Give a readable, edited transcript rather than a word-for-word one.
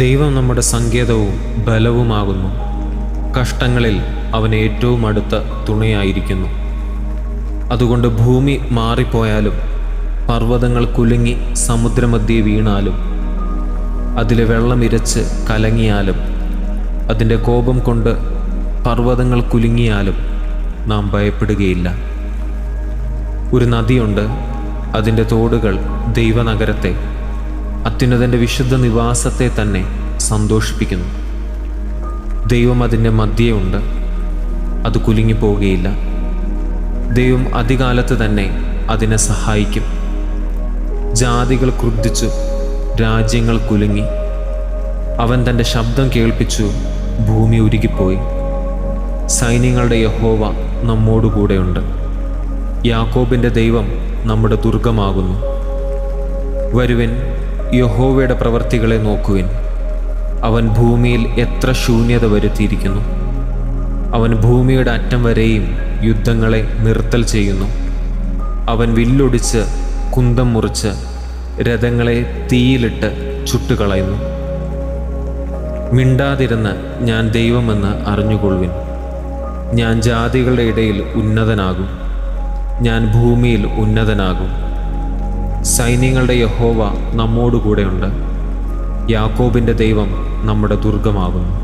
ദൈവം നമ്മുടെ സങ്കേതവും ബലവുമാകുന്നു. കഷ്ടങ്ങളിൽ അവൻ ഏറ്റവും അടുത്ത തുണയായിരിക്കുന്നു. അതുകൊണ്ട് ഭൂമി മാറിപ്പോയാലും പർവ്വതങ്ങൾ കുലുങ്ങി സമുദ്രമധ്യേ വീണാലും അതിലെ വെള്ളം ഇരച്ച് കലങ്ങിയാലും അതിൻ്റെ കോപം കൊണ്ട് പർവ്വതങ്ങൾ കുലുങ്ങിയാലും നാം ഭയപ്പെടുകയില്ല. ഒരു നദിയുണ്ട്, അതിൻ്റെ തോടുകൾ ദൈവനഗരത്തെ, അത്യുന്നതൻ്റെ വിശുദ്ധ നിവാസത്തെ തന്നെ സന്തോഷിപ്പിക്കുന്നു. ദൈവം അതിൻ്റെ മധ്യേ ഉണ്ട്, അത് കുലുങ്ങിപ്പോവുകയില്ല. ദൈവം അതികാലത്ത് തന്നെ അതിനെ സഹായിക്കും. ജാതികൾ ക്രുദ്ധിച്ചു, രാജ്യങ്ങൾ കുലുങ്ങി. അവൻ തൻ്റെ ശബ്ദം കേൾപ്പിച്ചു, ഭൂമി ഉരുകിപ്പോയി. സൈന്യങ്ങളുടെ യഹോവ നമ്മോടുകൂടെയുണ്ട്. യാക്കോബിൻ്റെ ദൈവം നമ്മുടെ ദുർഗമാകുന്നു. വരുവിൻ, യഹോവയുടെ പ്രവൃത്തികളെ നോക്കുവിൻ. അവൻ ഭൂമിയിൽ എത്ര ശൂന്യത വരുത്തിയിരിക്കുന്നു. അവൻ ഭൂമിയുടെ അറ്റം വരെയും യുദ്ധങ്ങളെ നിർത്തൽ ചെയ്യുന്നു. അവൻ വില്ലൊടിച്ച് കുന്തം മുറിച്ച് രഥങ്ങളെ തീയിലിട്ട് ചുട്ടുകളയുന്നു. മിണ്ടാതിരുന്ന് ഞാൻ ദൈവമെന്ന് അറിഞ്ഞുകൊള്ളുവിൻ. ഞാൻ ജാതികളുടെ ഇടയിൽ ഉന്നതനാകും, ഞാൻ ഭൂമിയിൽ ഉന്നതനാകും. സൈന്യങ്ങളുടെ യഹോവ നമ്മോടുകൂടെയുണ്ട്. യാക്കോബിൻ്റെ ദൈവം നമ്മുടെ ദുർഗമാകുന്നു.